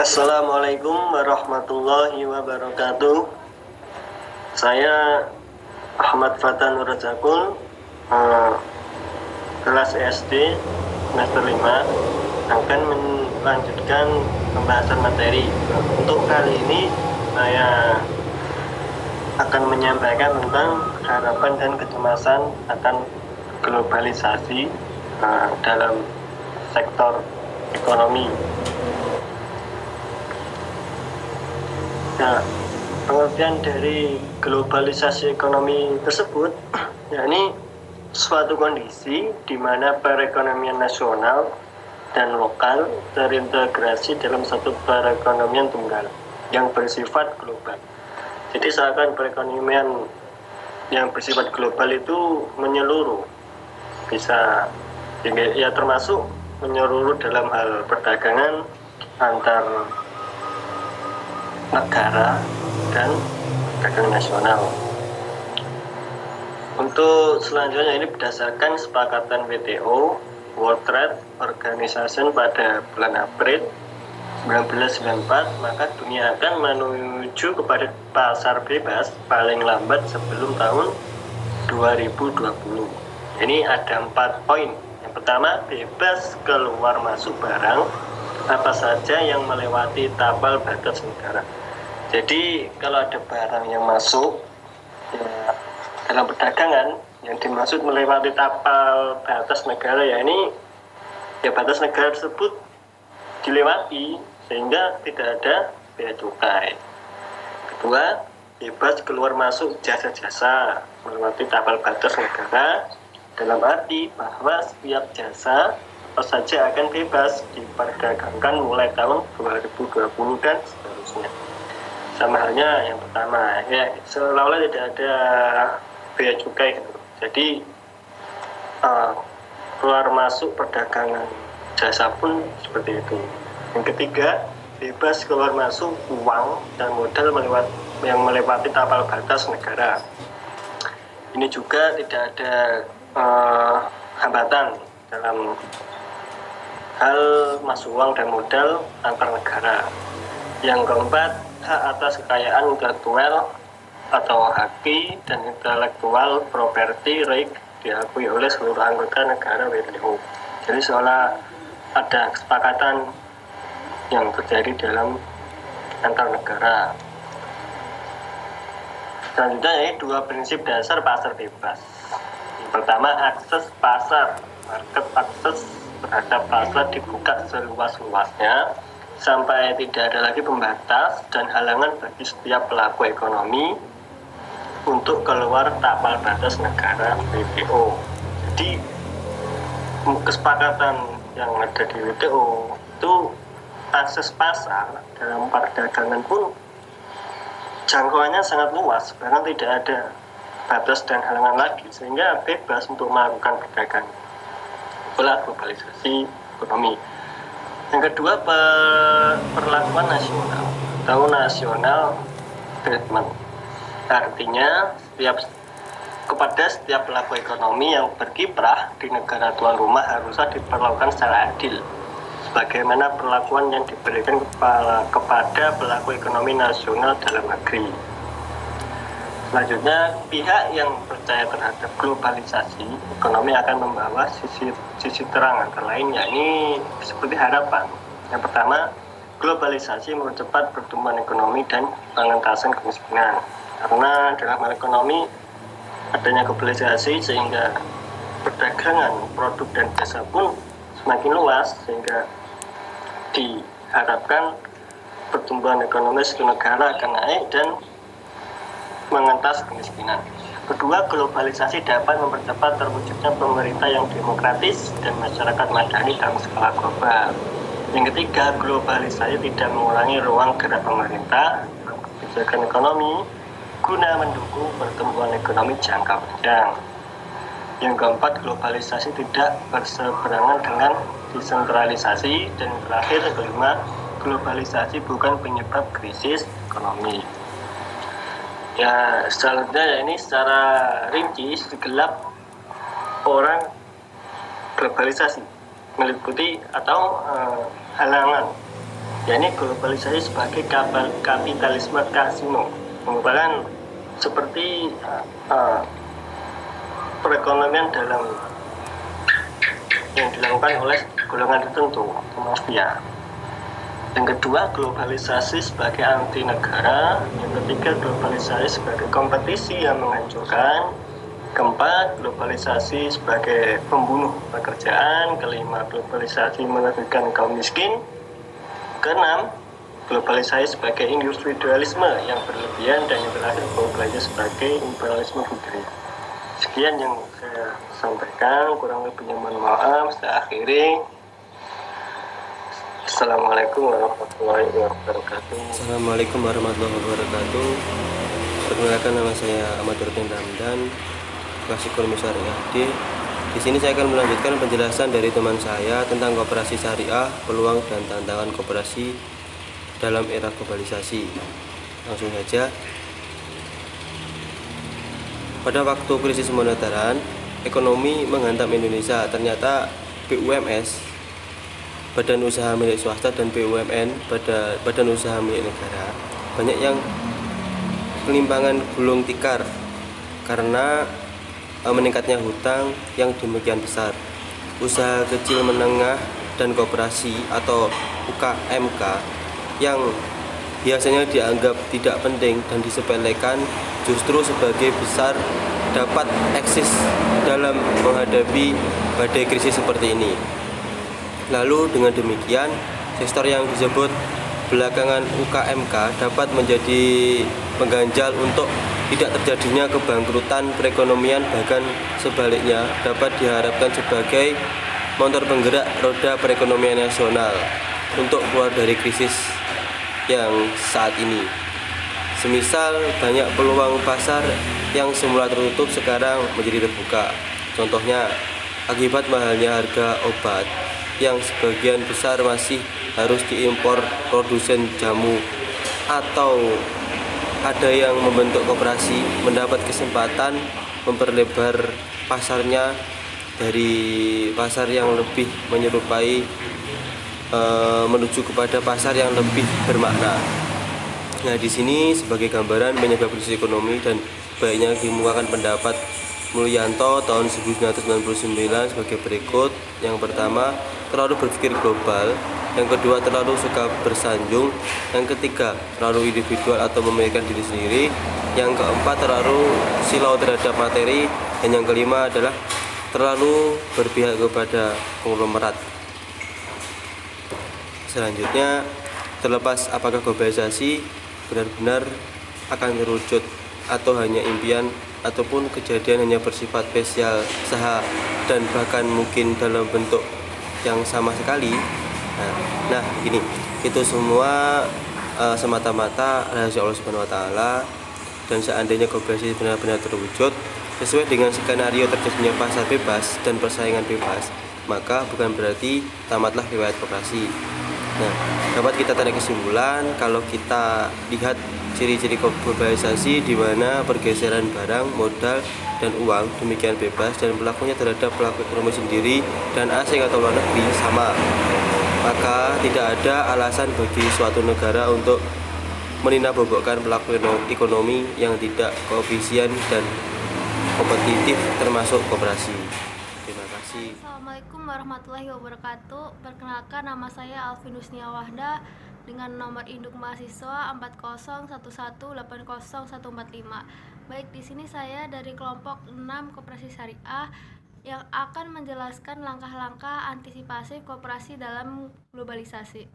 Assalamualaikum warahmatullahi wabarakatuh. Saya Ahmad Fatan Nurrazakul, kelas SD semester 5, akan melanjutkan pembahasan materi. Untuk kali ini saya akan menyampaikan tentang harapan dan kecemasan akan globalisasi dalam sektor ekonomi. Nah, pengertian dari globalisasi ekonomi tersebut yakni suatu kondisi di mana perekonomian nasional dan lokal terintegrasi dalam satu perekonomian tunggal yang bersifat global. Jadi seakan perekonomian yang bersifat global itu menyeluruh, bisa ya termasuk menyeluruh dalam hal perdagangan antar negara dan perdagangan nasional. Untuk selanjutnya ini berdasarkan kesepakatan WTO World Trade Organization pada bulan April 1994, maka dunia akan menuju kepada pasar bebas paling lambat sebelum tahun 2020. Ini ada 4 poin. Yang pertama, bebas keluar masuk barang apa saja yang melewati tapal batas negara. Jadi kalau ada barang yang masuk ya, dalam perdagangan yang dimaksud melewati tapal batas negara, ya ini ya batas negara tersebut dilewati sehingga tidak ada bea cukai. Kedua, bebas keluar masuk jasa-jasa melewati tapal batas negara, dalam arti bahwa setiap jasa apa saja akan bebas diperdagangkan mulai tahun 2020 dan seterusnya. Sama halnya yang pertama, ya seolah-olah tidak ada bea cukai gitu. Jadi keluar masuk perdagangan jasa pun seperti itu. Yang ketiga, bebas keluar masuk uang dan modal yang melewati tapal batas negara. Ini juga tidak ada hambatan dalam hal masuk uang dan modal antar negara. Yang keempat, hak atas kekayaan intelektual atau HAKI dan intellectual property right diakui oleh seluruh anggota negara WTO. Jadi seolah ada kesepakatan yang terjadi dalam antar negara. Selanjutnya ini 2 prinsip dasar pasar bebas. Yang pertama, akses pasar. Market akses terhadap pasar dibuka seluas-luasnya sampai tidak ada lagi pembatas dan halangan bagi setiap pelaku ekonomi untuk keluar tapal batas negara WTO. Jadi kesepakatan yang ada di WTO itu akses pasar dalam perdagangan pun jangkauannya sangat luas, bahkan tidak ada batas dan halangan lagi, sehingga bebas untuk melakukan perdagangan. Itulah globalisasi ekonomi. Yang kedua, perlakuan nasional atau national treatment. Artinya kepada setiap pelaku ekonomi yang berkiprah di negara tuan rumah haruslah diperlakukan secara adil, sebagaimana perlakuan yang diberikan kepada pelaku ekonomi nasional dalam negeri. Selanjutnya, pihak yang percaya terhadap globalisasi ekonomi akan membawa sisi terang antara lain, yakni seperti harapan. Yang pertama, globalisasi mempercepat pertumbuhan ekonomi dan pengentasan kemiskinan. Karena dalam hal ekonomi adanya globalisasi sehingga perdagangan produk dan jasa pun semakin luas, sehingga diharapkan pertumbuhan ekonomi seluruh negara akan naik dan mengentas kemiskinan. Kedua, globalisasi dapat mempercepat terwujudnya pemerintah yang demokratis dan masyarakat madani dalam skala global. Yang ketiga, globalisasi tidak mengurangi ruang gerak pemerintah dalam kebijakan ekonomi guna mendukung pertumbuhan ekonomi jangka panjang. Yang keempat, globalisasi tidak berseberangan dengan desentralisasi. Dan terakhir, kelima, globalisasi bukan penyebab krisis ekonomi. Ya, selanjutnya ini secara rinci segelap orang globalisasi meliputi atau halangan yakni globalisasi sebagai kapitalisme kasino, merupakan seperti perekonomian dalam yang dilakukan oleh golongan tertentu, mafia. Yang kedua, globalisasi sebagai anti negara. Yang ketiga, globalisasi sebagai kompetisi yang menghancurkan. Keempat, globalisasi sebagai pembunuh pekerjaan. Kelima, globalisasi menerbitkan kaum miskin. Keenam, globalisasi sebagai individualisme yang berlebihan. Dan yang terakhir, globalisasi sebagai imperialisme budaya. Sekian yang saya sampaikan, kurang lebihnya mohon maaf. Saya akhiri. Assalamualaikum warahmatullahi wabarakatuh. Assalamualaikum warahmatullahi wabarakatuh. Perkenalkan, nama saya Ahmad Nurdin Ramdan, Kelas Ekonomi Syariah D. Di sini saya akan melanjutkan penjelasan dari teman saya tentang koperasi syariah, peluang dan tantangan koperasi dalam era globalisasi. Langsung saja. Pada waktu krisis moneteran, ekonomi menghantam Indonesia. Ternyata BUMS, Badan Usaha Milik Swasta, dan BUMN, Badan Usaha Milik Negara, banyak yang kelimpangan gulung tikar karena meningkatnya hutang yang demikian besar. Usaha kecil menengah dan koperasi atau UKMK yang biasanya dianggap tidak penting dan disepelekan justru sebagai besar dapat eksis dalam menghadapi badai krisis seperti ini. Lalu dengan demikian, sektor yang disebut belakangan UKMK dapat menjadi pengganjal untuk tidak terjadinya kebangkrutan perekonomian, bahkan sebaliknya dapat diharapkan sebagai motor penggerak roda perekonomian nasional untuk keluar dari krisis yang saat ini. Semisal banyak peluang pasar yang semula tertutup sekarang menjadi terbuka. Contohnya, akibat mahalnya harga obat yang sebagian besar masih harus diimpor produsen jamu, atau ada yang membentuk koperasi mendapat kesempatan memperlebar pasarnya dari pasar yang lebih menyerupai menuju kepada pasar yang lebih bermakna. Nah, di sini sebagai gambaran penyebab krisis ekonomi dan baiknya dimukakan pendapat Mulyanto tahun 1999 sebagai berikut. Yang pertama, terlalu berpikir global. Yang kedua, terlalu suka bersanjung. Yang ketiga, terlalu individual atau memikirkan diri sendiri. Yang keempat, terlalu silau terhadap materi. Dan yang kelima adalah terlalu berpihak kepada konglomerat. Selanjutnya, terlepas apakah globalisasi benar-benar akan terwujud atau hanya impian ataupun kejadian hanya bersifat spesial saha dan bahkan mungkin dalam bentuk yang sama sekali. Nah, gini, itu semua semata-mata rahasia Allah Subhanahu wa taala, dan seandainya globalisasi benar-benar terwujud sesuai dengan skenario terjadinya pasar bebas dan persaingan bebas, maka bukan berarti tamatlah riwayat koperasi. Nah, dapat kita tarik kesimpulan kalau kita lihat ciri-ciri globalisasi di mana pergeseran barang, modal, dan uang demikian bebas dan pelakunya terhadap pelaku ekonomi sendiri dan asing atau luar negeri sama. Maka tidak ada alasan bagi suatu negara untuk meninabobokan pelaku ekonomi yang tidak koefisien dan kompetitif termasuk koperasi. Terima kasih. Assalamualaikum warahmatullahi wabarakatuh. Perkenalkan, nama saya Alvin Husnia Wahda dengan nomor induk mahasiswa 4011801445. Baik, di sini saya dari kelompok 6 Koperasi Syariah yang akan menjelaskan langkah-langkah antisipasi koperasi dalam globalisasi.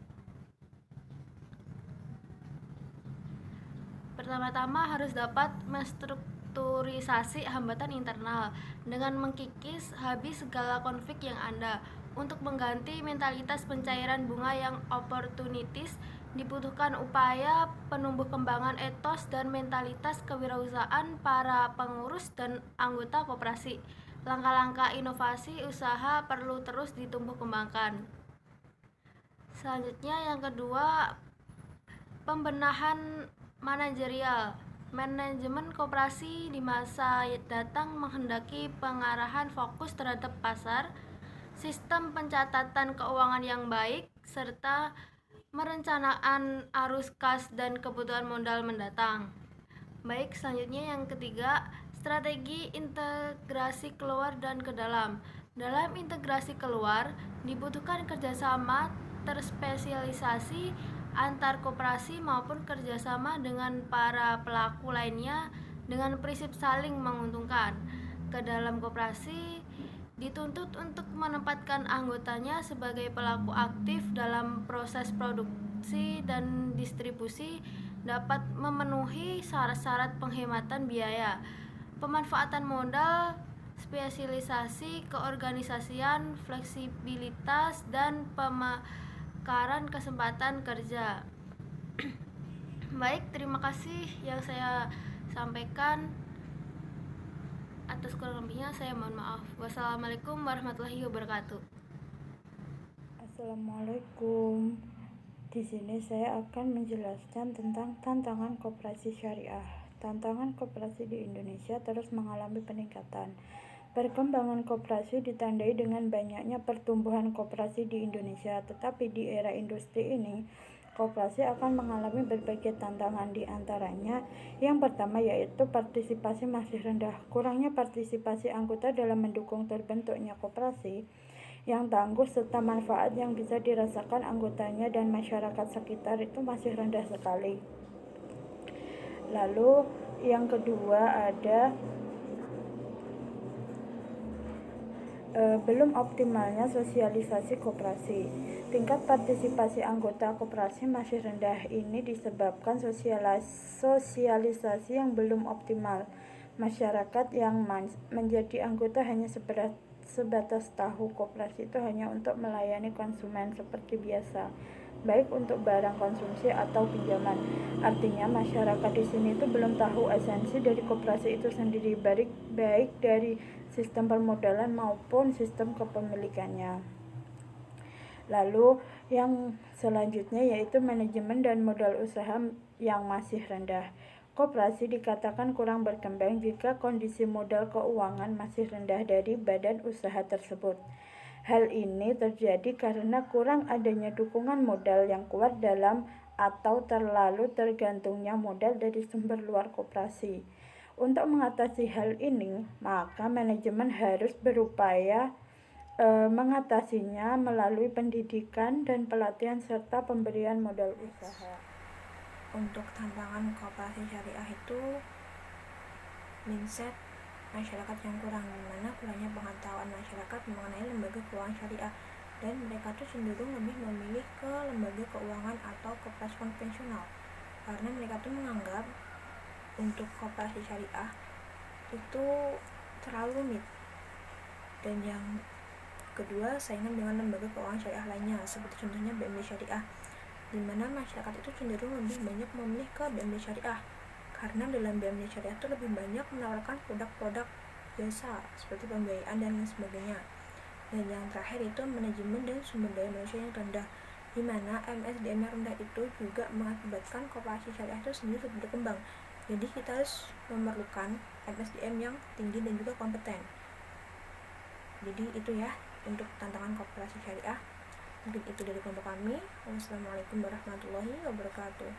Pertama-tama harus dapat menstrukturisasi hambatan internal dengan mengkikis habis segala konflik yang ada. Untuk mengganti mentalitas pencairan bunga yang opportunities, dibutuhkan upaya penumbuh kembangan etos dan mentalitas kewirausahaan para pengurus dan anggota koperasi. Langkah-langkah inovasi usaha perlu terus ditumbuh kembangkan. Selanjutnya yang kedua, pembenahan manajerial. Manajemen koperasi di masa datang menghendaki pengarahan fokus terhadap pasar, sistem pencatatan keuangan yang baik, serta merencanakan arus kas dan kebutuhan modal mendatang. Baik, selanjutnya yang ketiga, strategi integrasi keluar dan ke dalam. Dalam integrasi keluar, dibutuhkan kerjasama terspesialisasi antar koperasi maupun kerjasama dengan para pelaku lainnya dengan prinsip saling menguntungkan. Ke dalam koperasi dituntut untuk menempatkan anggotanya sebagai pelaku aktif dalam proses produksi dan distribusi, dapat memenuhi syarat-syarat penghematan biaya, pemanfaatan modal, spesialisasi, keorganisasian, fleksibilitas, dan pemekaran kesempatan kerja. Baik, terima kasih yang saya sampaikan. Atas kurang lebihnya saya mohon maaf. Wassalamualaikum warahmatullahi wabarakatuh. Assalamualaikum. Di sini saya akan menjelaskan tentang tantangan koperasi syariah. Tantangan koperasi di Indonesia terus mengalami peningkatan. Perkembangan koperasi ditandai dengan banyaknya pertumbuhan koperasi di Indonesia, tetapi di era industri ini, koperasi akan mengalami berbagai tantangan, di antaranya yang pertama yaitu partisipasi masih rendah. Kurangnya partisipasi anggota dalam mendukung terbentuknya koperasi yang tangguh serta manfaat yang bisa dirasakan anggotanya dan masyarakat sekitar itu masih rendah sekali. Lalu yang kedua ada belum optimalnya sosialisasi koperasi. Tingkat partisipasi anggota koperasi masih rendah. Ini disebabkan sosialisasi yang belum optimal. Masyarakat yang menjadi anggota hanya sebatas tahu koperasi itu hanya untuk melayani konsumen seperti biasa, baik untuk barang konsumsi atau pinjaman. Artinya masyarakat di sini itu belum tahu esensi dari koperasi itu sendiri, baik dari sistem permodalan maupun sistem kepemilikannya. Lalu yang selanjutnya yaitu manajemen dan modal usaha yang masih rendah. Koperasi dikatakan kurang berkembang jika kondisi modal keuangan masih rendah dari badan usaha tersebut. Hal ini terjadi karena kurang adanya dukungan modal yang kuat dalam atau terlalu tergantungnya modal dari sumber luar koperasi. Untuk mengatasi hal ini, maka manajemen harus berupaya mengatasinya melalui pendidikan dan pelatihan serta pemberian modal usaha. Untuk tantangan koperasi syariah itu mindset masyarakat yang kurang, dimana kurangnya pengetahuan masyarakat mengenai lembaga keuangan syariah, dan mereka tuh cenderung lebih memilih ke lembaga keuangan atau koperasi konvensional karena mereka tuh menganggap untuk koperasi syariah itu terlalu rumit. Dan yang kedua, saingan dengan lembaga keuangan syariah lainnya seperti contohnya BMD Syariah, di mana masyarakat itu cenderung lebih banyak memilih ke BMD Syariah karena dalam BMD Syariah itu lebih banyak menawarkan produk-produk jasa seperti pembiayaan dan lain sebagainya. Dan yang terakhir itu manajemen dan sumber daya manusia yang rendah, di mana MSDM yang rendah itu juga mengakibatkan koperasi syariah itu sendiri tidak berkembang. Jadi kita harus memerlukan MSDM yang tinggi dan juga kompeten. Jadi itu ya untuk tantangan koperasi syariah. Mungkin itu dari kelompok kami. Wassalamualaikum warahmatullahi wabarakatuh.